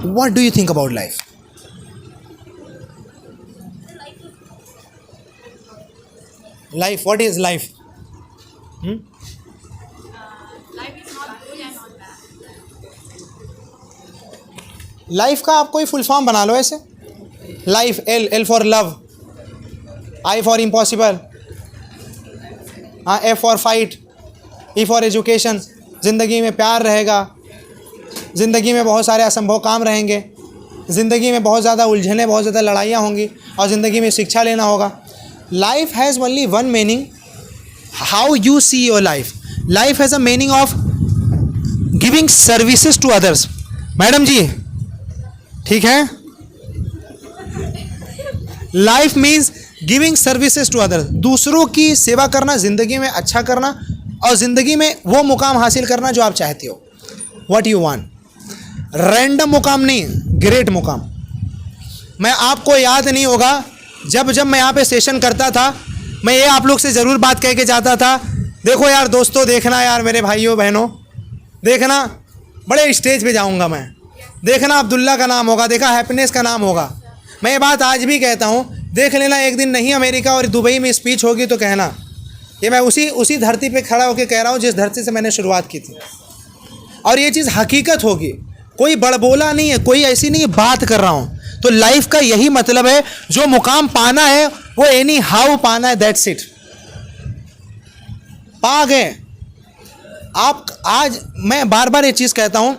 What do you think about life? Life, what is life? Life is not good and not bad. Life का आप कोई full form बना लो ऐसे. Life, L for love, I for impossible, हाँ, F for fight, E for education. ज़िंदगी में प्यार रहेगा, ज़िंदगी में बहुत सारे असंभव काम रहेंगे, ज़िंदगी में बहुत ज़्यादा उलझने, बहुत ज़्यादा लड़ाइयाँ होंगी, और ज़िंदगी में शिक्षा लेना होगा. Life has only one meaning, how you see your life. Life has a meaning of giving services to others. Madam ji ठीक है. Life means giving services to others. दूसरों की सेवा करना, ज़िंदगी में अच्छा करना, और ज़िंदगी में वो मुकाम हासिल करना जो आप चाहते हो. What you want. रैंडम मुकाम नहीं, ग्रेट मुकाम. मैं आपको याद नहीं होगा, जब मैं यहाँ पे सेशन करता था, मैं ये आप लोग से ज़रूर बात कह के जाता था, देखो यार दोस्तों, देखना यार मेरे भाइयों बहनों, देखना बड़े स्टेज पे जाऊँगा मैं, देखना अब्दुल्ला का नाम होगा, देखा हैप्पीनेस का नाम होगा. मैं ये बात आज भी कहता हूँ, देख लेना एक दिन नहीं अमेरिका और दुबई में स्पीच होगी तो कहना ये मैं उसी धरती पे खड़ा होकर कह रहा हूँ जिस धरती से मैंने शुरुआत की थी. और ये चीज़ हकीकत होगी, कोई बड़बोला नहीं है, कोई ऐसी नहीं बात कर रहा हूँ. तो लाइफ का यही मतलब है, जो मुकाम पाना है वो एनी हाउ पाना है, दैट्स इट. पा गए आप. आज मैं बार बार ये चीज़ कहता हूँ,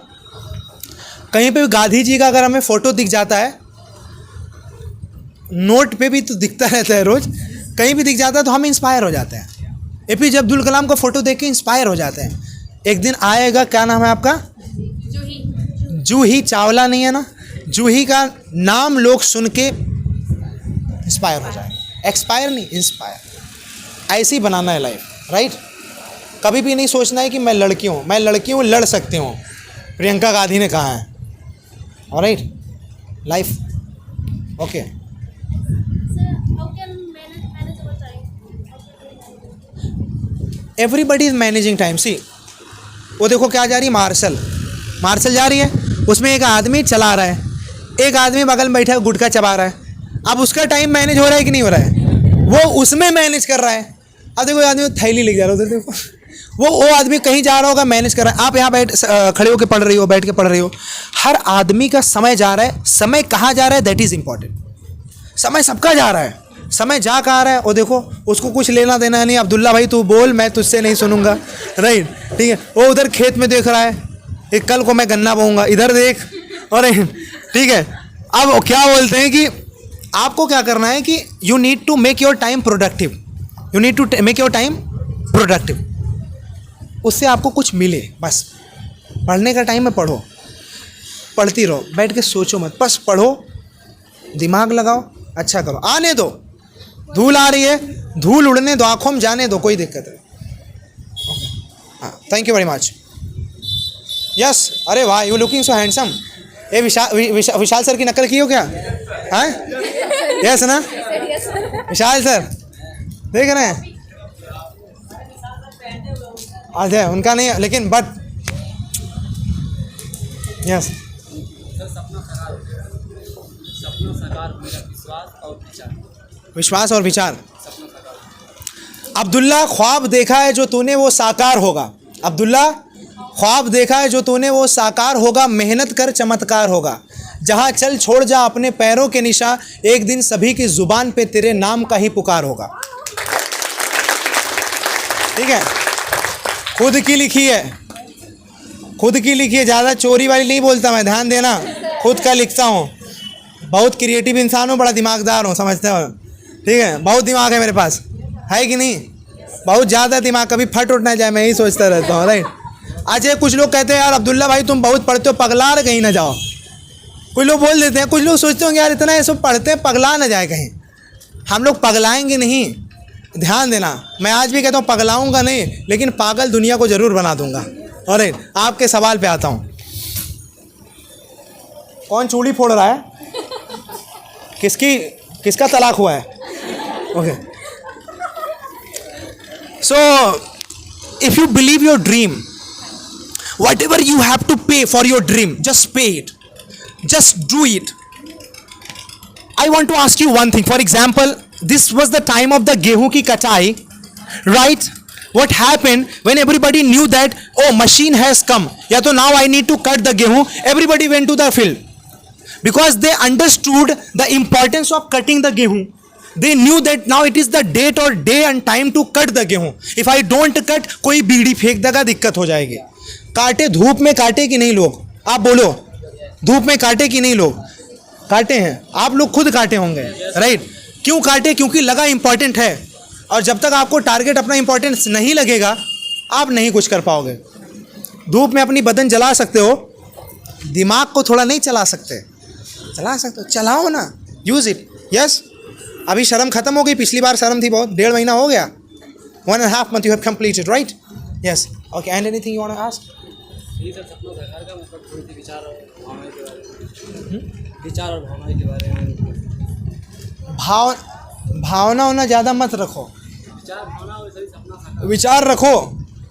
कहीं पे भी गांधी जी का अगर हमें फ़ोटो दिख जाता है, नोट पे भी तो दिखता रहता है रोज़, कहीं भी दिख जाता है तो हम इंस्पायर हो जाते हैं. APJ अब्दुल कलाम का फ़ोटो देख के इंस्पायर हो जाते हैं. एक दिन आएगा, क्या नाम है आपका? जूही चावला नहीं है ना? जूही का नाम लोग सुन के इंस्पायर हो जाए. एक्सपायर नहीं, इंस्पायर. ऐसे ही बनाना है लाइफ, राइट. कभी भी नहीं सोचना है कि मैं लड़की हूँ, लड़ सकती हूँ, प्रियंका गांधी ने कहा है. Alright, life okay. Sir, how can manage our time? Everybody is managing time. See, वो देखो क्या जा रही है, मार्शल जा रही है, उसमें एक आदमी चला रहा है, एक आदमी बगल में बैठा है गुटखा चबा रहा है. अब उसका टाइम मैनेज हो रहा है कि नहीं हो रहा है? वो उसमें मैनेज कर रहा है. अब देखो आदमी थैली लेके जा रहा है उधर, देखो वो आदमी कहीं जा रहा होगा, मैनेज कर रहा है. आप यहाँ खड़े होकर पढ़ रही हो, बैठ के पढ़ रही हो. हर आदमी का समय जा रहा है. समय कहाँ जा रहा है, दैट इज़ इम्पॉर्टेंट. समय सबका जा रहा है, समय जा कहाँ रहा है. और देखो उसको कुछ लेना देना नहीं. अब्दुल्ला भाई तू बोल, मैं तुझसे नहीं सुनूंगा, राइट. ठीक है. वो उधर खेत में देख रहा है, एक कल को मैं गन्ना बोऊंगा, इधर देख. और ठीक है. अब क्या बोलते हैं कि आपको क्या करना है कि you need to make your time productive. You need to make your time productive. उससे आपको कुछ मिले. बस पढ़ने का टाइम है, पढ़ो, पढ़ती रहो, बैठ के सोचो मत, बस पढ़ो, दिमाग लगाओ, अच्छा करो. आने दो, धूल आ रही है, धूल उड़ने दो, आँखों में जाने दो, कोई दिक्कत है. हाँ, thank you very much. Yes. अरे वाह, यू लुकिंग सो हैंडसम. ये विशाल सर की नकल की हो क्या? हाँ, यस ना, विशाल सर देख रहे हैं. अच्छा, उनका नहीं, लेकिन बट यस. विश्वास और विचार. अब्दुल्ला, ख्वाब देखा है जो तूने वो साकार होगा. अब्दुल्ला, ख्वाब देखा है जो तूने वो साकार होगा. मेहनत कर, चमत्कार होगा. जहाँ चल छोड़ जा अपने पैरों के निशा, एक दिन सभी की जुबान पे तेरे नाम का ही पुकार होगा. ठीक है. खुद की लिखी है, खुद की लिखी है. ज़्यादा चोरी वाली नहीं बोलता मैं, ध्यान देना. खुद का लिखता हूँ. बहुत क्रिएटिव इंसान हूँ, बड़ा दिमागदार हूँ, समझते हो. ठीक है. बहुत दिमाग है मेरे पास, है कि नहीं? बहुत ज़्यादा दिमाग, कभी फट उठ ना जाए, मैं यही सोचता रहता हूँ, राइट. अच्छा, कुछ लोग कहते हैं यार अब्दुल्ला भाई तुम बहुत पढ़ते हो, पगला कहीं ना जाओ. कुछ लोग बोल देते हैं, कुछ लोग सोचते होंगे यार इतना ये सब पढ़ते हैं, पगला ना जाए कहीं. हम लोग पगलाएंगे नहीं, ध्यान देना. मैं आज भी कहता हूँ पगलाऊंगा नहीं, लेकिन पागल दुनिया को ज़रूर बना दूंगा. और आपके सवाल पे आता हूँ. कौन चूड़ी फोड़ रहा है? किसका तलाक हुआ है? Okay. So if you believe your dream, whatever you have to pay for your dream, just pay it. just do it. I want to ask you one thing. For example, this was the time of the गेहूं की कटाई, right? What happened when everybody knew that, oh, machine has come, या तो now I need to cut the गेहूं, everybody went to the field because they understood the importance of cutting the गेहूं. They knew that now it is the date or day and time to cut the गेहूं. If I don't cut, कोई बीड़ी फेंक देगा, दिक्कत हो जाएगी. काटे, धूप में काटे कि नहीं लोग? आप बोलो, धूप में काटे कि नहीं लोग? काटे हैं. आप लोग खुद काटे होंगे, राइट? क्यों काटे? क्योंकि लगा इंपॉर्टेंट है. और जब तक आपको टारगेट अपना इंपॉर्टेंस नहीं लगेगा, आप नहीं कुछ कर पाओगे. धूप में अपनी बदन जला सकते हो, दिमाग को थोड़ा नहीं चला सकते. चला सकते हो, चलाओ ना, यूज इट. यस, अभी शर्म खत्म हो गई. पिछली बार शर्म थी बहुत, 1.5 महीना हो गया. 1.5 month you have completed, right? Yes. Okay, and anything you want to ask? विचार और भावना के बारे में. भावना होना ज़्यादा मत रखो. विचार रखो,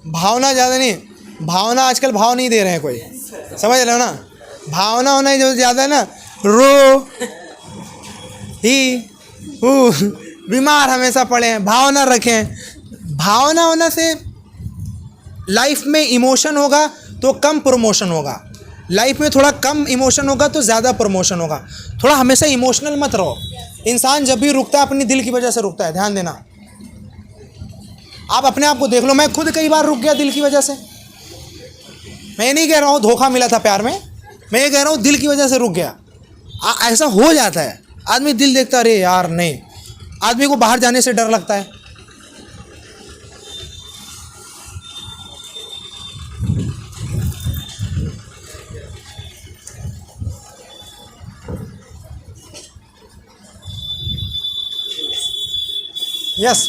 भावना ज़्यादा नहीं. भावना आजकल भाव नहीं दे रहे हैं कोई, समझ रहे हो ना? भावना होना जो ज़्यादा है ना, रो ही बीमार हमेशा पड़े हैं. भावना रखें. भावना होने से लाइफ में इमोशन होगा तो कम प्रमोशन होगा. लाइफ में थोड़ा कम इमोशन होगा तो ज़्यादा प्रमोशन होगा. थोड़ा हमेशा इमोशनल मत रहो. इंसान जब भी रुकता है अपनी दिल की वजह से रुकता है. ध्यान देना. आप अपने आप को देख लो. मैं खुद कई बार रुक गया दिल की वजह से. मैं ये नहीं कह रहा हूँ धोखा मिला था प्यार में, मैं ये कह रहा हूँ दिल की वजह से रुक गया. ऐसा हो जाता है. आदमी दिल देखता, अरे यार नहीं. आदमी को बाहर जाने से डर लगता है. Yes.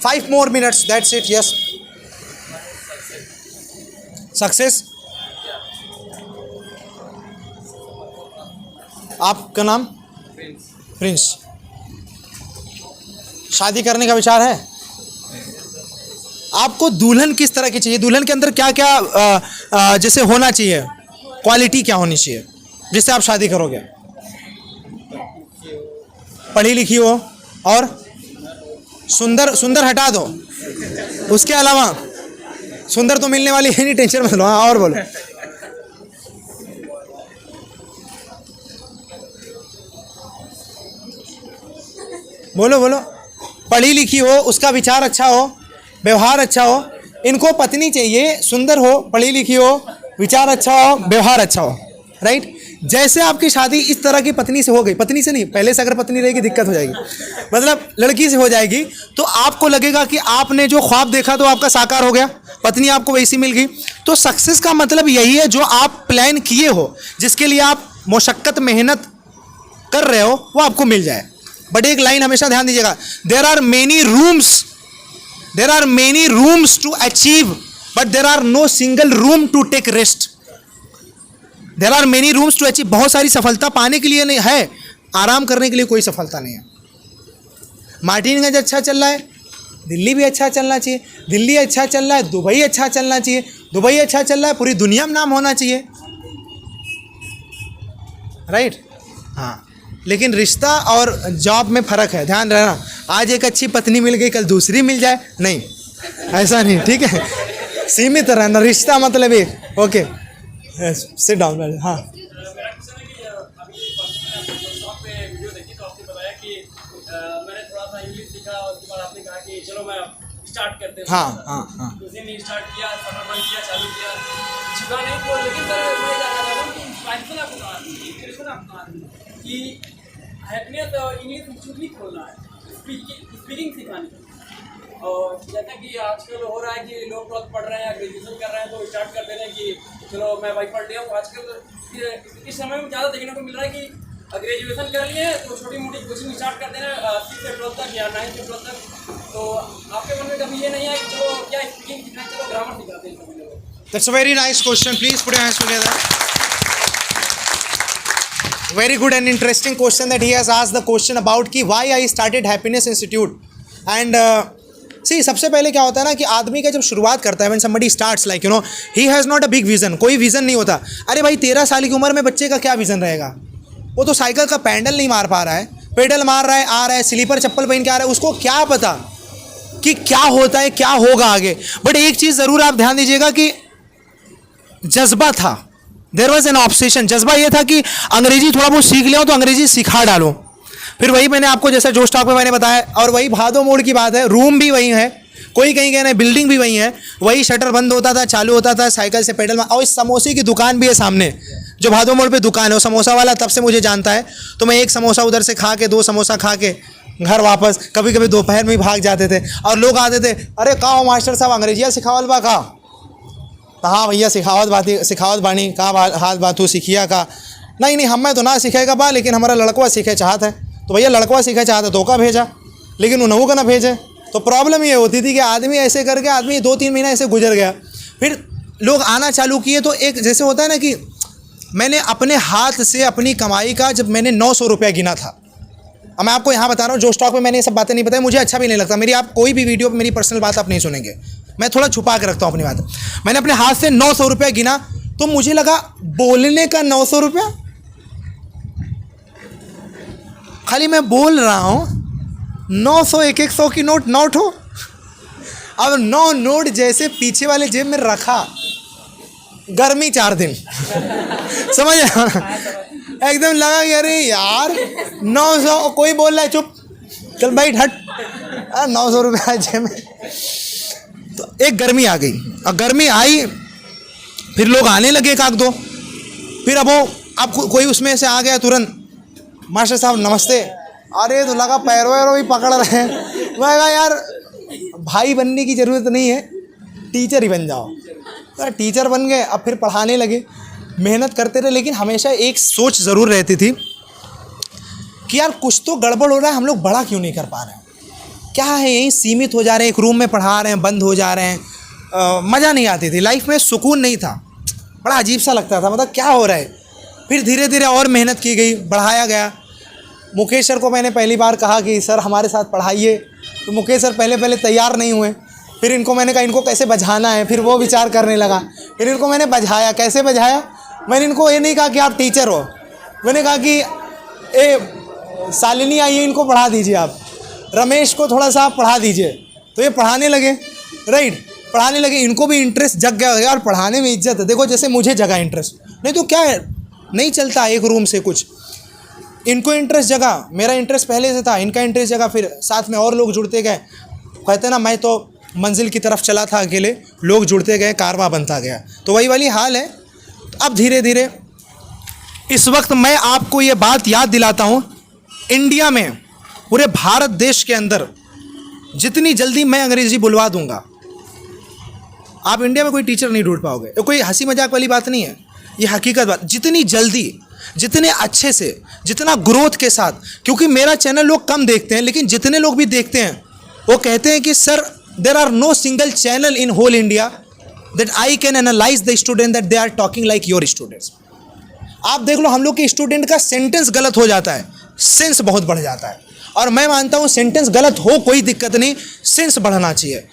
5 more minutes. That's it. Yes. Success. आपका नाम? प्रिंस. शादी करने का विचार है? आपको दुल्हन किस तरह की चाहिए? दुल्हन के अंदर क्या क्या जैसे होना चाहिए? क्वालिटी क्या होनी चाहिए जिससे आप शादी करोगे? पढ़ी लिखी हो और सुंदर. सुंदर हटा दो, उसके अलावा सुंदर तो मिलने वाली है नहीं, टेंशन मत लो. हाँ, और बोलो. बोलो बोलो. पढ़ी लिखी हो, उसका विचार अच्छा हो, व्यवहार अच्छा हो. इनको पत्नी चाहिए सुंदर हो, पढ़ी लिखी हो, विचार अच्छा हो, व्यवहार अच्छा हो, राइट? जैसे आपकी शादी इस तरह की पत्नी से हो गई, पत्नी से नहीं, पहले से अगर पत्नी रहेगी दिक्कत हो जाएगी, मतलब लड़की से हो जाएगी, तो आपको लगेगा कि आपने जो ख्वाब देखा तो आपका साकार हो गया, पत्नी आपको वैसी मिल गई. तो सक्सेस का मतलब यही है, जो आप प्लान किए हो, जिसके लिए आप मुशक्कत मेहनत कर रहे हो, वो आपको मिल जाए. बट एक लाइन हमेशा ध्यान दीजिएगा, there are many rooms to achieve but there are no single room to take rest. There are many rooms to achieve. बहुत सारी सफलता पाने के लिए नहीं है, आराम करने के लिए कोई सफलता नहीं है. मार्टिनगंज अच्छा चल रहा है, दिल्ली भी अच्छा चलना चाहिए. दिल्ली अच्छा चल रहा है, दुबई अच्छा चलना चाहिए. दुबई अच्छा चल रहा है, पूरी दुनिया में नाम होना चाहिए, राइट? हाँ, लेकिन रिश्ता और जॉब में फ़र्क है. ध्यान रहना. आज एक अच्छी पत्नी मिल गई, कल दूसरी मिल जाए, नहीं, ऐसा नहीं, ठीक है? सीमित रहना. रिश्ता मतलब ये. Okay, sit down. हाँ, स्टार्ट करते हैं. हाँ, हाँ, हाँ. उसी ने स्टार्ट किया, बंद किया, चालू किया, छुपा नहीं को. लेकिन सर मैं जानना चाहता हूँ कि इंस्पिरेशन आपको कहाँ आती है? इंस्पिरेशन आपको कहाँ आती है कि हैप्पीनेस इंग्लिश इंस्टीट्यूट नहीं खोलना है, स्पीकिंग सिखानी है? और जैसा कि आजकल हो रहा है कि लोग 12th पढ़ रहे हैं या ग्रेजुएशन कर रहे हैं तो स्टार्ट कर दे रहे हैं कि चलो मैं भाई पढ़ लिया हूँ. आजकल इस समय में ज़्यादा देखने को मिल रहा है कि ग्रेजुएशन कर लिए तो छोटी मोटी कोचिंग स्टार्ट कर दे रहे हैं 6 से 12 तक या 9 से 12 तक. तो आपके मन में कभी ये नहीं है कि चलो क्या स्पीकिंग सीखना, चलो ग्रामर सिखाते हैं सभी लोग? That's a very nice question. Please put your hands together. Very good and interesting question that he has asked the question about कि why I started Happiness Institute. And सी सबसे पहले क्या होता है ना कि आदमी का जब शुरुआत करता है, when somebody starts like he has not a big vision, कोई विजन नहीं होता। अरे भाई 13 साल की उम्र में बच्चे का क्या विजन रहेगा? वो तो साइकिल का पैडल नहीं मार पा रहा है, पेडल मार रहा है, आ रहा है, स्लीपर चप्पल पहन के आ रहा है, उसको क्या पता कि क्या होता है, क्या होगा आगे। बट एक चीज़ ज़रूर आप ध्यान दीजिएगा कि जज्बा था, देयर वॉज एन ऑब्सेशन। जज्बा ये था कि अंग्रेजी थोड़ा बहुत सीख लिया तो अंग्रेजी सिखा डालो। फिर वही मैंने आपको जैसा जोश टॉक में मैंने बताया, और वही भादो मोड़ की बात है, रूम भी वही है, कोई कहीं कह रहे हैं बिल्डिंग भी वही है, वही शटर बंद होता था, चालू होता था, साइकिल से पेडल में। और इस समोसे की दुकान भी है सामने, जो भादो मोड़ पे दुकान है, वो समोसा वाला तब से मुझे जानता है। तो मैं एक समोसा उधर से खा के, 2 समोसा खा के घर वापस, कभी कभी दोपहर में ही भाग जाते थे। और लोग आते थे, अरे का हो मास्टर साहब अंग्रेजिया सिखावल बा का? हाँ भैया सिखावत बानी का हाथ बातू सीखिया का? नहीं हमें तो ना सीखेगा बा, लेकिन हमारा लड़कवा सीखे चाहत है। तो भैया लड़कवा सीखे चाहता तो का भेजा, लेकिन उन्हों का ना भेजे। तो प्रॉब्लम ये होती थी कि आदमी ऐसे करके आदमी 2-3 महीना ऐसे गुजर गया। फिर लोग आना चालू किए, तो एक जैसे होता है ना कि मैंने अपने हाथ से अपनी कमाई का जब मैंने 900 रुपया गिना था। अब मैं आपको यहाँ बता रहा हूँ, जो स्टॉक में मैंने ये सब बातें नहीं बताई, मुझे अच्छा भी नहीं लगता। मेरी आप कोई भी वीडियो पर मेरी पर्सनल बात आप नहीं सुनेंगे, मैं थोड़ा छुपा के रखता हूँ अपनी बात। मैंने अपने हाथ से 900 रुपया गिना, तो मुझे लगा बोलने का 900 रुपया, खाली मैं बोल रहा हूँ 900 100 की नोट हो। अब 9 नोट जैसे पीछे वाले जेब में रखा, गर्मी 4 दिन समझ एकदम लगा कि अरे यार 900, कोई बोल रहा है चुप चल बैठ हट, 900 रुपया जेब में। तो एक गर्मी आ गई, और गर्मी आई, फिर लोग आने लगे एक आध दो। फिर अब कोई उसमें से आ गया तुरंत, मास्टर साहब नमस्ते। अरे तो लगा पैरों भी पकड़ रहे हैं। मैं कहा यार भाई बनने की ज़रूरत नहीं है, टीचर ही बन जाओ। तो टीचर बन गए, अब फिर पढ़ाने लगे, मेहनत करते रहे। लेकिन हमेशा एक सोच ज़रूर रहती थी कि यार कुछ तो गड़बड़ हो रहा है, हम लोग बड़ा क्यों नहीं कर पा रहे हैं, क्या है यहीं सीमित हो जा रहे हैं, एक रूम में पढ़ा रहे हैं, बंद हो जा रहे हैं। मज़ा नहीं आती थी, लाइफ में सुकून नहीं था, बड़ा अजीब सा लगता था, मतलब क्या हो रहा है। फिर धीरे धीरे और मेहनत की गई, बढ़ाया गया। मुकेश सर को मैंने पहली बार कहा कि सर हमारे साथ पढ़ाइए, तो मुकेश सर पहले तैयार नहीं हुए। फिर इनको मैंने कहा इनको कैसे बजाना है, फिर वो विचार करने लगा। फिर इनको मैंने बजाया, कैसे बजाया, मैंने इनको ये नहीं कहा कि आप टीचर हो, मैंने कहा कि ए शालिनी आइए इनको पढ़ा दीजिए, आप रमेश को थोड़ा सा आप पढ़ा दीजिए। तो ये पढ़ाने लगे, राइट, पढ़ाने लगे। इनको भी इंटरेस्ट जग गया, यार पढ़ाने में इज्जत है। देखो जैसे मुझे जगा इंटरेस्ट, नहीं तो क्या है, नहीं चलता एक रूम से कुछ। इनको इंटरेस्ट जगा, मेरा इंटरेस्ट पहले से था, इनका इंटरेस्ट जगा, फिर साथ में और लोग जुड़ते गए। कहते ना मैं तो मंजिल की तरफ चला था अकेले, लोग जुड़ते गए, कारवां बनता गया। तो वही वाली हाल है। अब धीरे धीरे इस वक्त मैं आपको ये बात याद दिलाता हूँ, इंडिया में, पूरे भारत देश के अंदर जितनी जल्दी मैं अंग्रेजी बुलवा दूंगा, आप इंडिया में कोई टीचर नहीं ढूंढ पाओगे। ये कोई हंसी मजाक वाली बात नहीं है, ये हकीकत बात। जितनी जल्दी, जितने अच्छे से, जितना ग्रोथ के साथ, क्योंकि मेरा चैनल लोग कम देखते हैं, लेकिन जितने लोग भी देखते हैं वो कहते हैं कि sir there are no single channel in whole India that I can analyse the student that they are talking like your students. आप देख लो, हम लोग के स्टूडेंट का सेंटेंस गलत हो जाता है, सेंस बहुत बढ़ जाता है। और मैं मानता हूँ सेंटेंस गलत हो कोई दिक्कत नहीं, सेंस बढ़ना चाहिए।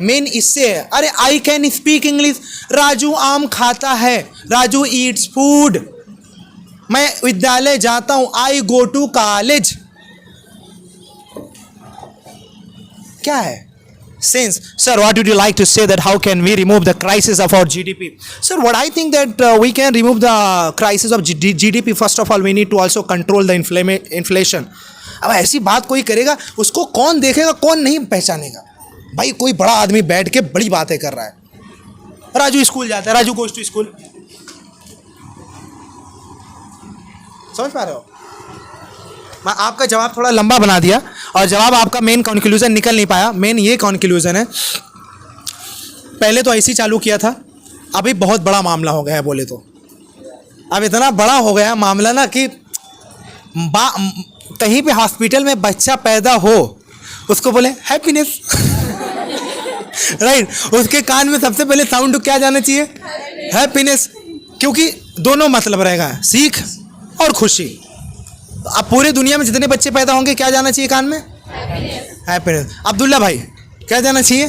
मेन इससे है, अरे I can speak English, Raju आम खाता है, राजू ईट्स फूड, मैं विद्यालय जाता हूँ, आई गो टू कॉलेज। क्या है sense? Sir, what would you like to say that how can we remove the crisis of our GDP? Sir, what I think that we can remove the crisis of GDP. First of all, we need to also control the inflation. अब ऐसी बात कोई करेगा, उसको कौन देखेगा, कौन नहीं पहचानेगा। भाई कोई बड़ा आदमी बैठ के बड़ी बातें कर रहा है, राजू स्कूल जाता है, राजू गोज टू स्कूल, समझ पा रहे हो? मैं आपका जवाब थोड़ा लंबा बना दिया, और जवाब आपका मेन कंक्लूजन निकल नहीं पाया। मेन ये कंक्लूजन है, पहले तो ऐसे ही चालू किया था, अभी बहुत बड़ा मामला हो गया है। बोले तो अब इतना बड़ा हो गया मामला ना कि कहीं पे हॉस्पिटल में बच्चा पैदा हो, उसको बोले हैप्पीनेस राइट, उसके कान में सबसे पहले साउंड क्या जाना चाहिए, हैप्पीनेस, क्योंकि दोनों मतलब रहेगा, सीख और खुशी। अब पूरे दुनिया में जितने बच्चे पैदा होंगे क्या जाना चाहिए कान में, हैप्पीनेस। अब्दुल्ला भाई क्या जाना चाहिए?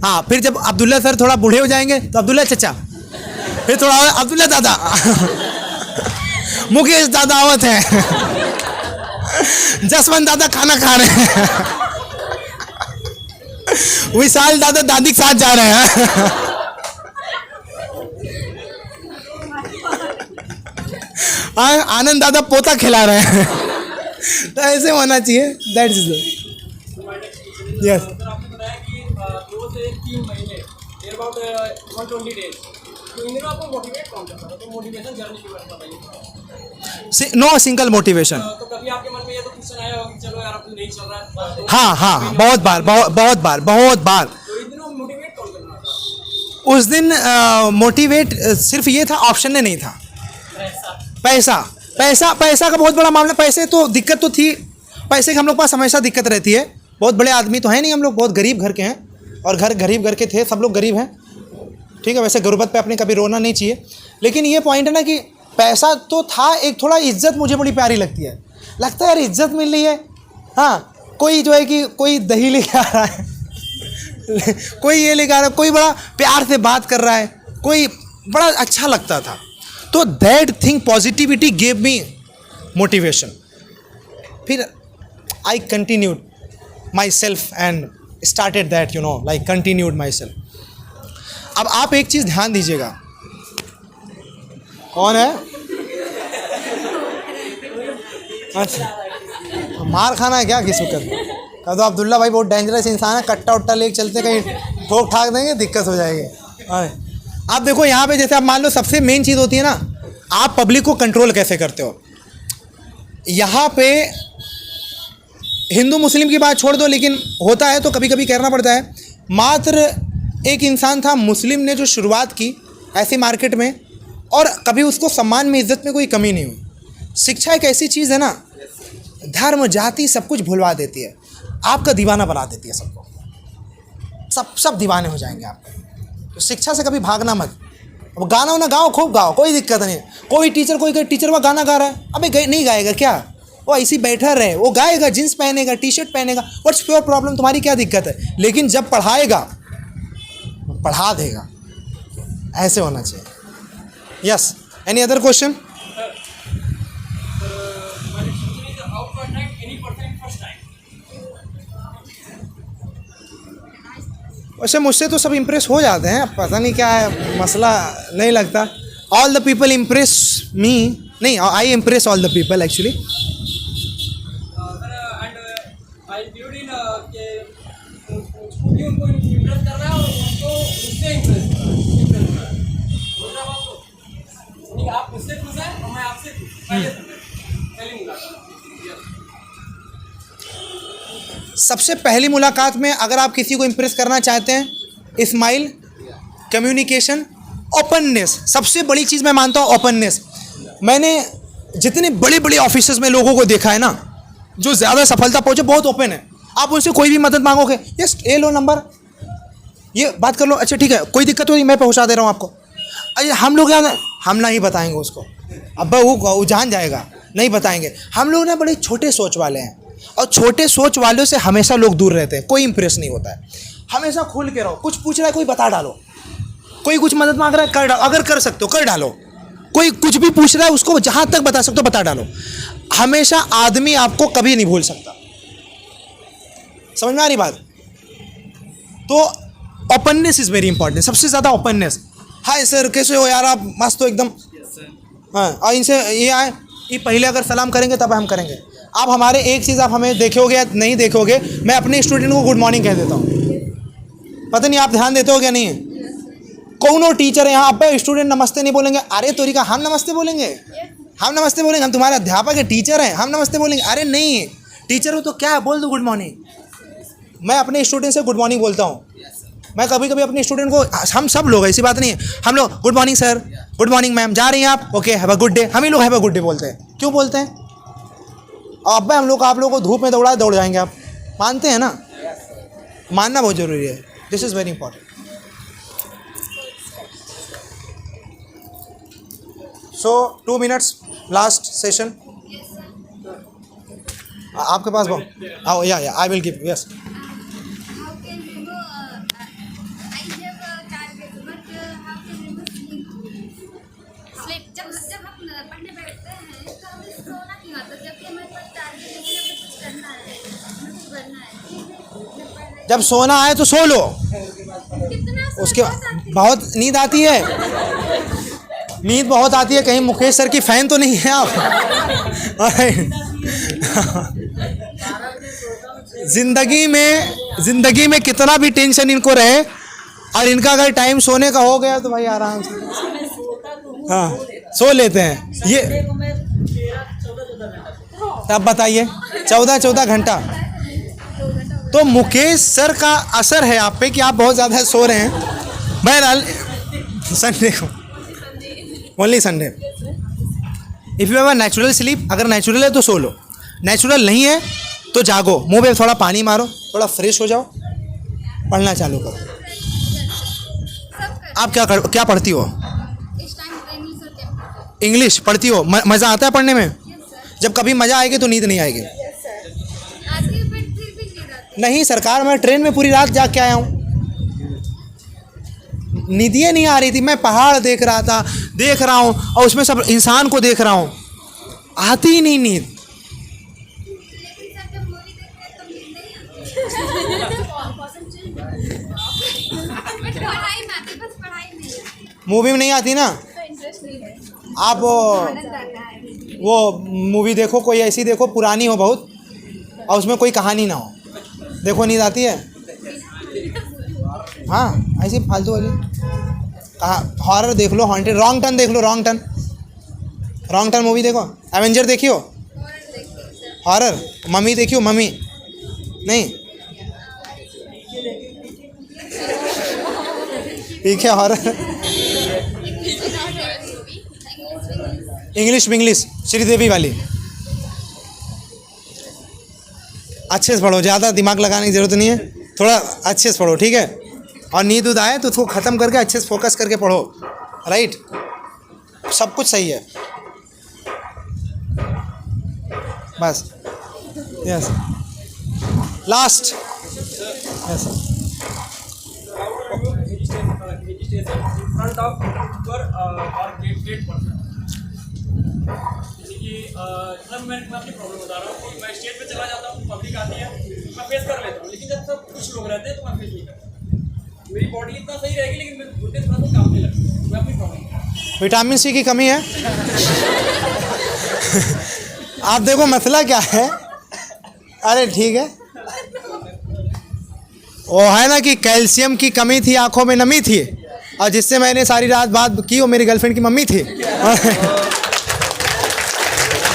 हाँ, फिर जब अब्दुल्ला सर थोड़ा बूढ़े हो जाएंगे तो अब्दुल्ला चचा, फिर थोड़ा और अब्दुल्ला दादा, मुकेश दादा आवत है, जसवंत दादा खाना खा रहे हैं, विशाल दादा दादी के साथ जा रहे हैं, आनंद दादा पोता खिला रहे हैं। तो ऐसे होना चाहिए। That is yes. सर आपने बताया कि 2 से 3 महीने देर अबाउट 120 डेज, तो इन दिनों आपको मोटिवेट कौन करता था? तो मोटिवेशन जर्नी के बारे में बताइए। No single motivation. तो कभी आपके मन में ये तो क्वेश्चन आया होगा कि चलो यार अब नहीं चल रहा है? तो हाँ हाँ, बहुत बार, बहुत बार। तो इन दिनों मोटिवेट कौन करना था? उस दिन मोटिवेट सिर्फ ये था, ऑप्शन में नहीं था। पैसा का बहुत बड़ा मामला। पैसे तो दिक्कत तो थी, पैसे की हम लोग पास हमेशा दिक्कत रहती है। बहुत बड़े आदमी तो हैं नहीं हम लोग, बहुत गरीब घर के हैं, और गरीब घर के थे, सब लोग गरीब हैं, ठीक है। वैसे गुर्बत पे अपने कभी रोना नहीं चाहिए, लेकिन ये पॉइंट है ना कि पैसा तो था, एक थोड़ा इज्जत मुझे बड़ी प्यारी लगती है। लगता है यार इज्जत मिल रही है। हाँ, कोई जो है कि कोई दही लेके आ रहा है, कोई ये लेके आ रहा है, कोई बड़ा प्यार से बात कर रहा है, कोई बड़ा अच्छा लगता था। तो that thing positivity gave me motivation. फिर I continued myself and started that, like continued myself. अब आप एक चीज़ ध्यान दीजिएगा। कौन है? अच्छा, मार खाना है क्या किसी का? तो अब्दुल्ला भाई बहुत डेंजरस इंसान है, कट्टा उट्टा लेके चलते, कहीं ठोक ठाक देंगे, दिक्कत हो जाएगी। आप देखो यहाँ पे, जैसे आप मान लो सबसे मेन चीज़ होती है ना, आप पब्लिक को कंट्रोल कैसे करते हो। यहाँ पे हिंदू मुस्लिम की बात छोड़ दो, लेकिन होता है तो कभी कभी करना पड़ता है। मात्र एक इंसान था मुस्लिम ने जो शुरुआत की ऐसी मार्केट में, और कभी उसको सम्मान में इज्जत में कोई कमी नहीं हुई। शिक्षा एक ऐसी चीज़ है ना, धर्म जाति सब कुछ भुलवा देती है, आपका दीवाना बना देती है सबको, सब दीवाने हो जाएंगे आपके। तो शिक्षा से कभी भागना मत। अब गाना वाना गाओ, खूब गाओ, कोई दिक्कत नहीं। कोई टीचर वह गाना गा रहा है, अबे नहीं गाएगा क्या? वो ऐसी बैठा रहे, वो गाएगा, जींस पहनेगा, टी शर्ट पहनेगा, व्हाट्स योर प्रॉब्लम? तुम्हारी क्या दिक्कत है? लेकिन जब पढ़ाएगा, पढ़ा देगा। ऐसे होना चाहिए। Yes, any other question? वैसे मुझसे तो सब इम्प्रेस हो जाते हैं, पता नहीं क्या है मसला, नहीं लगता। All the people impress me, नहीं, I impress all the people actually. उनको इम्प्रेस कर रहा है और उनको उससे इम्प्रेस कर रहा है। दूसरा बात तो आप मुझसे खुश हैं और मैं आपसे खुश। सबसे पहली मुलाकात में अगर आप किसी को इम्प्रेस करना चाहते हैं, स्माइल, कम्युनिकेशन, ओपननेस। सबसे बड़ी चीज़ मैं मानता हूँ ओपननेस। मैंने जितने बड़े बड़े ऑफिसेज में लोगों को देखा है ना, जो ज़्यादा सफलता पहुँचे, बहुत ओपन है। आप उनसे कोई भी मदद मांगोगे, यस ये लो नंबर, ये बात कर लो, अच्छा ठीक है, कोई दिक्कत हो मैं पहुँचा दे रहा हूँ आपको। अरे हम लोग यार, हम नहीं बताएंगे उसको, अब वो जान जाएगा, नहीं बताएंगे। हम लोग ना बड़े छोटे सोच वाले हैं, और छोटे सोच वालों से हमेशा लोग दूर रहते हैं, कोई इंप्रेस नहीं होता है। हमेशा खुल के रहो, कुछ पूछ रहा है कोई बता डालो, कोई कुछ मदद मांग रहा है कर डालो, अगर कर सकते हो कर डालो, कोई कुछ भी पूछ रहा है उसको जहाँ तक बता सकते हो बता डालो। हमेशा आदमी आपको कभी नहीं भूल सकता। समझ में आ रही बात? तो ओपननेस इज़ वेरी इंपॉर्टेंट, सबसे ज़्यादा ओपननेस। हाय सर कैसे हो यार आप, मस्त हो एकदम। हाँ, और इनसे ये आए, ये पहले अगर सलाम करेंगे तब हम करेंगे। आप हमारे एक चीज़ आप हमें देखोगे या नहीं देखोगे, मैं अपने स्टूडेंट को गुड मॉर्निंग कह देता हूँ, पता नहीं आप ध्यान देते हो क्या नहीं है। कौन टीचर है यहाँ, अब स्टूडेंट नमस्ते नहीं बोलेंगे, अरे तोरी का हम नमस्ते बोलेंगे, हम नमस्ते बोलेंगे, हम तुम्हारे अध्यापक है, टीचर हैं, हम नमस्ते बोलेंगे? अरे नहीं, टीचर हो तो क्या है, बोल दो गुड मॉर्निंग। मैं अपने स्टूडेंट से गुड मॉर्निंग बोलता हूँ। मैं कभी कभी अपने स्टूडेंट को, हम सब लोग, ऐसी बात नहीं है, हम लोग good morning sir, good morning ma'am, जा रही हैं आप, okay have a good day, हम ही लोग हैव अ गुड डे बोलते हैं। क्यों बोलते हैं? अब हम लोग आप लोगों को धूप में दौड़ जाएंगे, आप मानते हैं ना? मानना बहुत ज़रूरी है, this is very important. So 2 minutes last session. आपके पास आओ, या I will give, yes. How can जब सोना आए तो सो लो, कितना उसके बहुत नींद आती है, नींद बहुत आती है। कहीं मुकेश सर की फैन तो नहीं है आप? जिंदगी में कितना भी टेंशन इनको रहे, और इनका अगर टाइम सोने का हो गया तो भाई आराम से हाँ सो लेते हैं। ये तब बताइए 14 घंटा। तो मुकेश सर का असर है आप पे कि आप बहुत ज़्यादा सो रहे हैं। बहरहाल संडे को only Sunday. If you have a natural sleep, अगर नेचुरल है तो सो लो, नेचुरल नहीं है तो जागो, मुंह पे थोड़ा पानी मारो, थोड़ा फ्रेश हो जाओ, पढ़ना चालू करो। आप क्या पढ़ती हो? इस टाइम इंग्लिश और क्या? इंग्लिश पढ़ती हो? मज़ा आता है पढ़ने में? जब कभी मज़ा आएगी तो नींद नहीं आएगी। आज के फिर भी नींद आती नहीं सरकार, मैं ट्रेन में पूरी रात जाग के आया हूँ, नींदिए नहीं आ रही थी। मैं पहाड़ देख रहा हूँ और उसमें सब इंसान को देख रहा हूँ, आती ही नहीं नींद। लेकिन सर जब मूवी देखते हैं तो नींद नहीं आती। बट पढ़ाई में आती, बस पढ़ाई में नहीं आती। मूवी में नहीं आती ना? तो इंटरेस्ट नहीं है, आप आनंद आता है। वो मूवी देखो, कोई ऐसी देखो पुरानी हो बहुत और उसमें कोई कहानी ना हो, देखो नींद आती है। हाँ ऐसी फालतू वाली कहा, हॉरर देख लो, हॉन्टेड, रॉन्ग टर्न देख लो, रॉन्ग टर्न मूवी देखो। एवेंजर देखियो? हॉरर। मम्मी देखियो? मम्मी नहीं, ठीक है हॉरर। इंग्लिश श्रीदेवी वाली अच्छे से पढ़ो, ज़्यादा दिमाग लगाने की ज़रूरत नहीं है, थोड़ा अच्छे से पढ़ो, ठीक है। और नींद उद आए तो उसको ख़त्म करके अच्छे से फोकस करके पढ़ो, राइट? सब कुछ सही है, बस। Yes last. Yes front of और गेट पर, जैसे कि जब मैं अपनी प्रॉब्लम बता रहा हूँ कि मैं स्टेज पे चला जाता हूँ, पब्लिक आती है, मैं फेस कर लेता हूँ, लेकिन जब सब कुछ लोग रहते हैं तो मैं फेस नहीं करता। मेरी बॉडी इतना सही रहेगी लेकिन मेरे घुटने थोड़ा सा काम नहीं लगता, मैं अपनी प्रॉब्लम। विटामिन सी की कमी है। आप देखो मसला क्या है, अरे ठीक है, वो है ना कि कैल्शियम की कमी थी, आंखों में नमी थी, और जिससे मैंने सारी रात बात की वो मेरी गर्लफ्रेंड की मम्मी थी।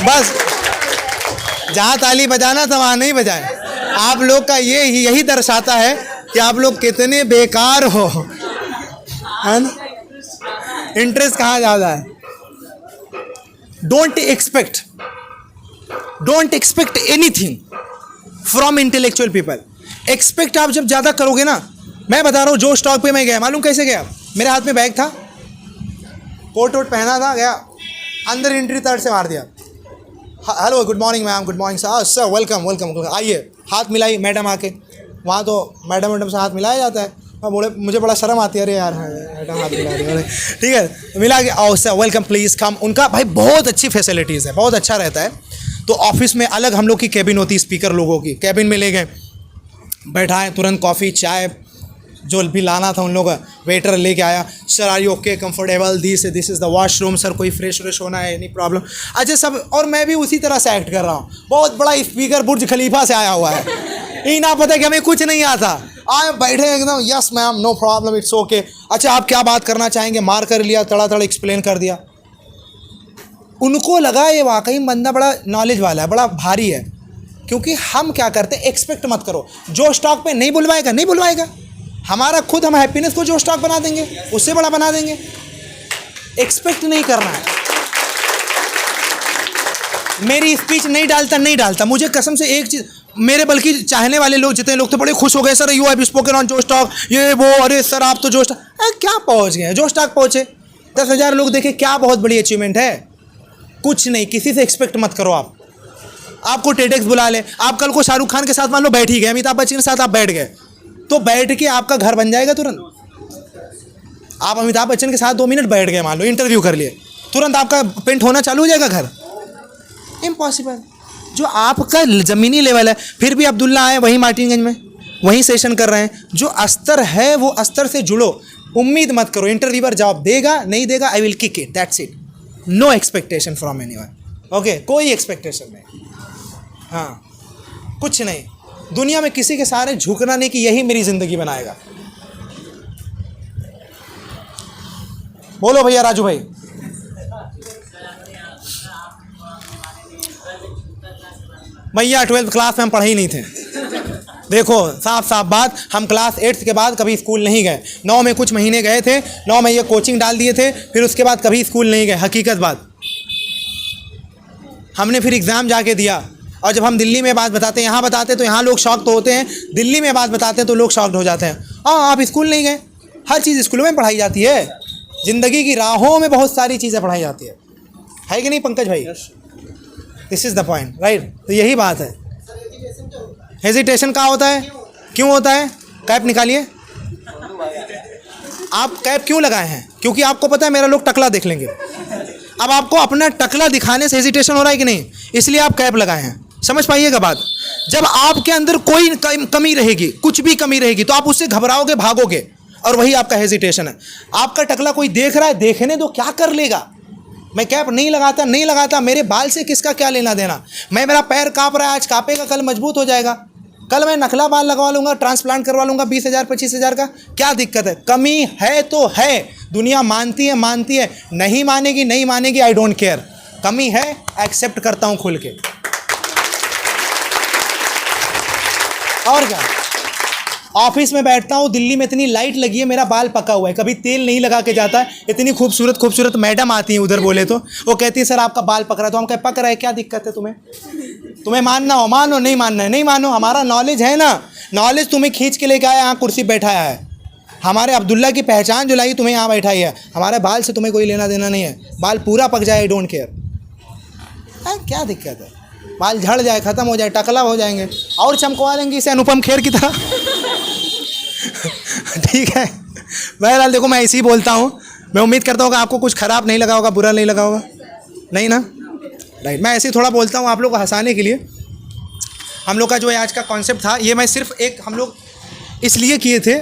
बस जहाँ ताली बजाना था वहाँ नहीं बजाए। आप लोग का यही दर्शाता है कि आप लोग कितने बेकार हो, है ना? इंटरेस्ट कहाँ ज़्यादा है। Don't expect anything from intellectual people. Expect आप जब ज़्यादा करोगे ना, मैं बता रहा हूँ, जो स्टॉक पे मैं गया, मालूम कैसे गया? मेरे हाथ में बैग था, कोट वोट पहना था, गया अंदर, एंट्री थर्ड से मार दिया। Hello good morning ma'am, good morning sir, sir welcome, आइए। हाथ मिलाई मैडम आके, वहाँ तो मैडम से हाथ मिलाया जाता है। मैं बोले, मुझे बड़ा शर्म आती है, अरे यार मैडम हाथ मिला रही है, ठीक है, मिला के, आओ सर वेलकम प्लीज़ कम। उनका भाई बहुत अच्छी फैसिलिटीज़ है, बहुत अच्छा रहता है। तो ऑफिस में अलग हम लोग की कैबिन होती है, स्पीकर लोगों की कैबिन में ले गए, बैठाएं, तुरंत कॉफ़ी चाय जो भी लाना था उन लोग, वेटर लेके आया, sir are you okay, comfortable, this is the washroom, sir कोई फ्रेश होना है, एनी प्रॉब्लम? अच्छा सब, और मैं भी उसी तरह से एक्ट कर रहा हूँ, बहुत बड़ा स्पीकर बुर्ज खलीफा से आया हुआ है, ये ना पता कि हमें कुछ नहीं आता, आए बैठे एकदम, yes ma'am no problem it's okay, अच्छा आप क्या बात करना चाहेंगे, मार कर लिया, तड़ा एक्सप्लेन कर दिया। उनको लगा ये वाकई बंदा बड़ा नॉलेज वाला है, बड़ा भारी है। क्योंकि हम क्या करते हैं, एक्सपेक्ट मत करो, जो स्टॉक पे नहीं बुलवाएगा, हमारा खुद, हम हैप्पीनेस को जो स्टॉक बना देंगे उससे बड़ा बना देंगे। एक्सपेक्ट नहीं करना है। मेरी स्पीच नहीं डालता, मुझे कसम से एक चीज़, मेरे बल्कि चाहने वाले लोग जितने लोग थे बड़े खुश हो गए, sir you have spoken on जो स्टॉक, ये वो, अरे सर आप तो जो स्टॉक, क्या पहुंच गए, जो स्टॉक पहुंचे, 10,000 लोग देखे, क्या बहुत बड़ी अचीवमेंट है? कुछ नहीं, किसी से एक्सपेक्ट मत करो। आपको टेडेक्स बुला ले, आप कल को शाहरुख खान के साथ मान लो बैठ ही गए, अमिताभ बच्चन के साथ आप बैठ गए, तो बैठ के आपका घर बन जाएगा तुरंत। आप अमिताभ बच्चन के साथ 2 मिनट बैठ गए, मान लो इंटरव्यू कर लिए, तुरंत आपका पेंट होना चालू हो जाएगा घर? इम्पॉसिबल। जो आपका ज़मीनी लेवल है, फिर भी अब्दुल्ला आए वहीं मार्टिनगंज में, वहीं सेशन कर रहे हैं। जो अस्तर है वो अस्तर से जुड़ो, उम्मीद मत करो इंटरव्यूअर जॉब देगा नहीं देगा, I will kick it, that's it, no expectation from anyone, okay, कोई एक्सपेक्टेशन नहीं, हाँ कुछ नहीं, दुनिया में किसी के सहारे झुकना नहीं कि यही मेरी ज़िंदगी बनाएगा। बोलो भैया राजू भाई। भैया 12th क्लास में हम पढ़े ही नहीं थे, देखो साफ साफ बात, हम क्लास 8th के बाद कभी स्कूल नहीं गए, 9 में कुछ महीने गए थे, 9 में ये कोचिंग डाल दिए थे, फिर उसके बाद कभी स्कूल नहीं गए, हकीकत बात। हमने फिर एग्ज़ाम जाके दिया, और जब हम दिल्ली में बात बताते हैं, यहाँ बताते तो यहाँ लोग शॉक तो होते हैं, दिल्ली में बात बताते हैं तो लोग शॉक्ड हो जाते हैं। हाँ, आप स्कूल नहीं गए, हर चीज़ स्कूलों में पढ़ाई जाती है, ज़िंदगी की राहों में बहुत सारी चीज़ें पढ़ाई जाती है कि नहीं पंकज भाई? This is the point, right. तो यही बात है। हेजिटेशन कहाँ होता है, क्यों होता है? कैप निकालिए। आप कैप क्यों लगाए हैं? क्योंकि आपको पता है मेरा लोग टकला देख लेंगे। अब आपको अपना टकला दिखाने से हेजिटेशन हो रहा है कि नहीं, इसलिए आप कैप लगाए हैं। समझ पाइएगा बात। जब आपके अंदर कोई कमी रहेगी, कुछ भी कमी रहेगी, तो आप उससे घबराओगे, भागोगे, और वही आपका हेजिटेशन है। आपका टकला कोई देख रहा है, देखने दो, क्या कर लेगा? मैं कैप नहीं लगाता, मेरे बाल से किसका क्या लेना देना? मेरा पैर काँप रहा है, आज काँपेगा, कल मजबूत हो जाएगा, कल मैं नखला बाल लगवा लूँगा, ट्रांसप्लांट करवा लूँगा 20,000 25,000 का, क्या दिक्कत है? कमी है तो है, दुनिया मानती है, नहीं मानेगी, आई डोंट केयर। कमी है, एक्सेप्ट करता हूँ खुल के, और क्या। ऑफिस में बैठता हूँ, दिल्ली में इतनी लाइट लगी है, मेरा बाल पका हुआ है, कभी तेल नहीं लगा के जाता है, इतनी खूबसूरत मैडम आती हैं उधर, बोले तो वो कहती है सर आपका बाल पक रहा है, तो हम कहे पक रहा है, क्या दिक्कत है तुम्हें मानना हो मानो, नहीं मानना है नहीं मानो, हमारा नॉलेज है ना, नॉलेज तुम्हें खींच के लेके आया, यहाँ कुर्सी बैठाया है, हमारे अब्दुल्ला की पहचान जो लाई तुम्हें यहाँ बैठाई है, हमारे बाल से तुम्हें कोई लेना देना नहीं है, बाल पूरा पक जाए, आई डोंट केयर, क्या दिक्कत है? बाल झड़ जाए, ख़त्म हो जाए, टकला हो जाएंगे, और चमकवा लेंगे इसे अनुपम खेर की तरह। ठीक है, बहरहाल देखो मैं ऐसे ही बोलता हूँ, मैं उम्मीद करता हूँ कि आपको कुछ ख़राब नहीं लगा होगा, बुरा नहीं लगा होगा, नहीं ना, राइट। मैं ऐसे ही थोड़ा बोलता हूँ आप लोग को हंसाने के लिए। हम लोग का जो आज का कॉन्सेप्ट था, ये मैं सिर्फ एक हम लोग इसलिए किए थे,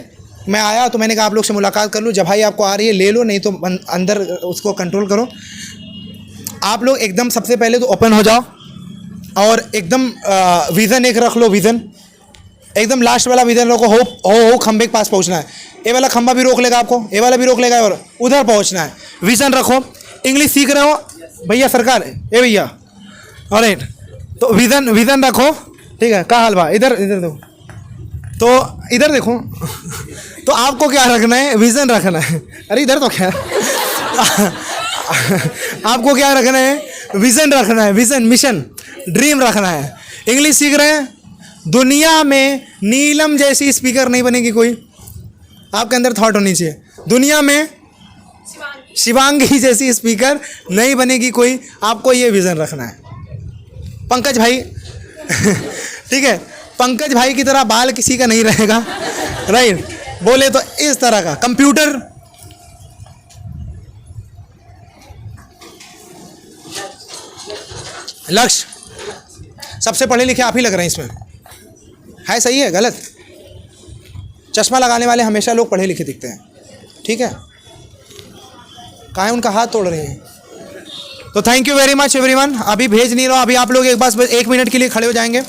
मैं आया तो मैंने कहा आप लोग से मुलाकात कर लूँ, जब भाई आपको आ रही है ले लो, नहीं तो अंदर उसको कंट्रोल करो। आप लोग एकदम सबसे पहले तो ओपन हो जाओ, और एकदम विज़न एक रख लो, विज़न एकदम लास्ट वाला विज़न रखो, हो खंबे के पास पहुंचना है, ये वाला खंबा भी रोक लेगा आपको, ये वाला भी रोक लेगा, और उधर पहुंचना है, विज़न रखो। इंग्लिश सीख रहे हो भैया, सरकार ये भैया, ऑलराइट, तो विज़न रखो, ठीक है। क्या हाल बा, इधर देखो, तो इधर देखो, तो आपको क्या रखना है, विज़न रखना है, अरे इधर तो क्या आपको क्या रखना है, विज़न रखना है, विज़न, मिशन, ड्रीम रखना है। इंग्लिश सीख रहे हैं, दुनिया में नीलम जैसी स्पीकर नहीं बनेगी कोई, आपके अंदर थॉट होनी चाहिए, दुनिया में शिवांगी जैसी स्पीकर नहीं बनेगी कोई, आपको ये विज़न रखना है। पंकज भाई ठीक है, पंकज भाई की तरह बाल किसी का नहीं रहेगा, राइट, बोले तो इस तरह का कंप्यूटर, लक्ष्य, सबसे पढ़े लिखे आप ही लग रहे हैं इसमें, है सही है गलत? चश्मा लगाने वाले हमेशा लोग पढ़े लिखे दिखते हैं, ठीक है, कहाँ है उनका हाथ तोड़ रहे हैं। तो thank you very much everyone. अभी भेज नहीं रहा, अभी आप लोग एक बस 1 मिनट के लिए खड़े हो जाएंगे।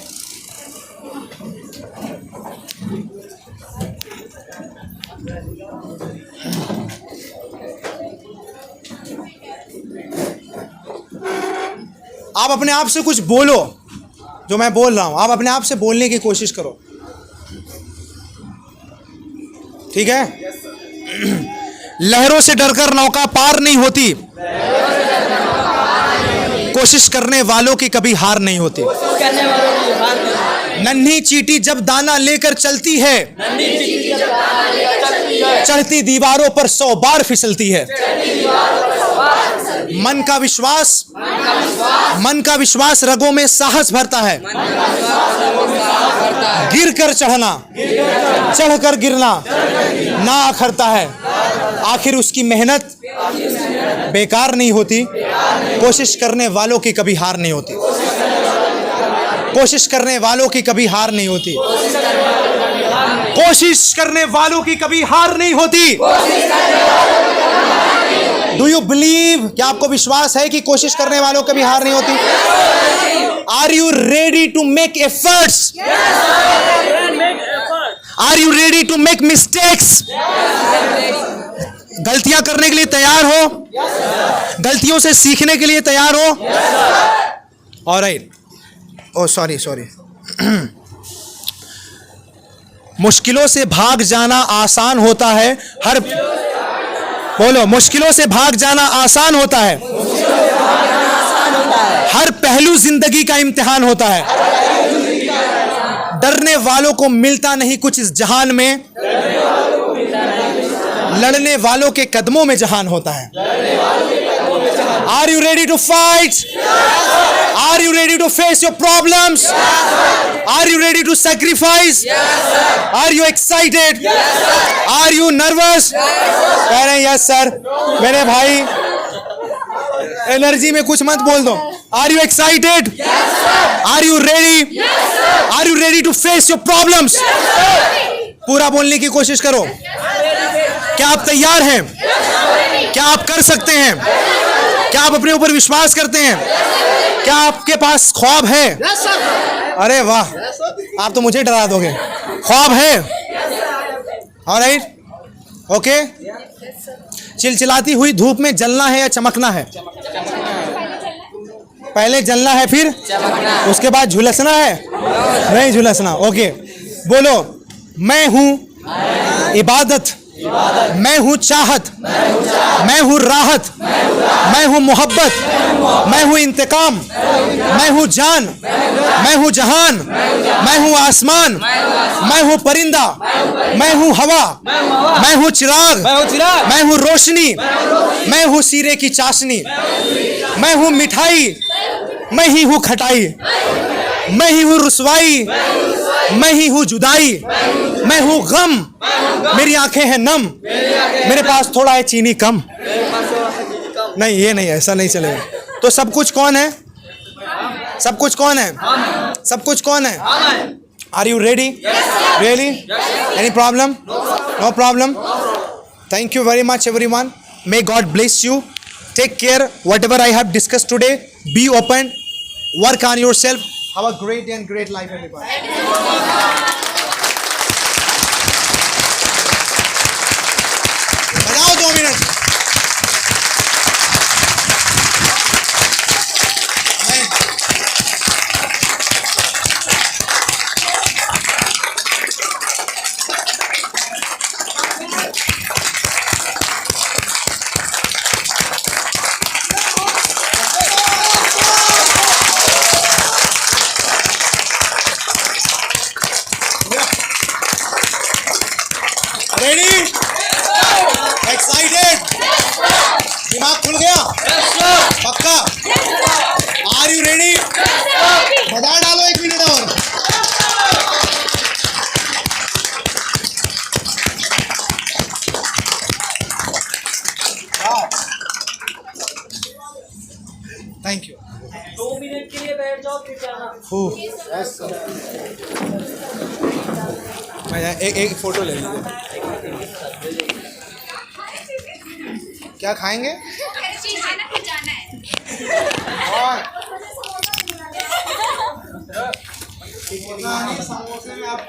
आप अपने आप से कुछ बोलो, जो मैं बोल रहा हूं आप अपने आप से बोलने की कोशिश करो, ठीक है। लहरों से डरकर नौका पार नहीं होती, कोशिश करने वालों की कभी हार नहीं होती। नन्ही चींटी जब दाना लेकर चलती है, चढ़ती दीवारों पर 100 बार फिसलती है। मन का विश्वास रगों में साहस भरता है। गिर कर चढ़ना, चढ़ कर गिरना ना अखरता है। आखिर उसकी मेहनत बेकार नहीं होती, कोशिश करने वालों की कभी हार नहीं होती। कोशिश करने वालों की कभी हार नहीं होती। कोशिश करने वालों की कभी हार नहीं होती। Do you believe? क्या आपको विश्वास है कि कोशिश करने वालों कभी हार नहीं होती? Are you ready to make efforts? Are you ready to make mistakes? गलतियां करने के लिए तैयार हो? गलतियों से सीखने के लिए तैयार हो? ऑलराइट। ओ सॉरी। मुश्किलों से भाग जाना आसान होता है। बोलो, मुश्किलों से भाग जाना आसान होता है। हर पहलू जिंदगी का इम्तिहान होता है। डरने वालों को मिलता नहीं कुछ इस जहान में, लड़ने वालों के कदमों में जहान होता है। Are you ready to fight? Are you ready to face your problems? Are you ready to sacrifice? Are you excited? Are you nervous? कह रहे हैं यस सर। मेरे भाई एनर्जी में कुछ मत बोल दो। Are you excited? Are you ready? Are you ready to face your problems? पूरा बोलने की कोशिश करो। क्या आप तैयार हैं? क्या आप कर सकते हैं? क्या आप अपने ऊपर विश्वास करते हैं? क्या आपके पास ख्वाब है? अरे वाह, आप तो मुझे डरा दोगे। ख्वाब है? Alright, okay. चिलचिलाती हुई धूप में जलना है या चमकना है? पहले जलना है फिर उसके बाद झुलसना है? नहीं झुलसना। ओके, बोलो, मैं हूं इबादत, मैं हूं चाहत, मैं हूं राहत, मैं हूं मोहब्बत, मैं हूं इंतकाम, मैं हूं जान, मैं हूं जहान, मैं हूं आसमान, मैं हूं परिंदा, मैं हूं हवा, मैं हूं चिराग, मैं हूं रोशनी, मैं हूं सीरे की चाशनी, मैं हूं मिठाई, मैं ही हूं खटाई, मैं ही हूं रुसवाई, मैं ही हूं जुदाई, मैं हूं गम, मेरी आंखें हैं नम, मेरे पास थोड़ा है चीनी कम। नहीं, ये नहीं, ऐसा नहीं चलेगा। तो सब कुछ कौन है? सब कुछ कौन है? सब कुछ कौन है? Are you ready? Really? Any problem? No problem. Thank you very much everyone. May God bless you. Take care. Whatever I have discussed today, be open, work on yourself. Have a great day and great life, everybody. बजाओ 2 minute. Ready? Excited? दिमाग खुल गया? पक्का? Are you ready? बजा डालो 1 minute और. Thank you. 2 minute के लिए बैठ जाओ फिर जाना। मैं एक फोटो ले लीजिए. क्या खाएंगे? खाना फिर जाना है। समोसे में आप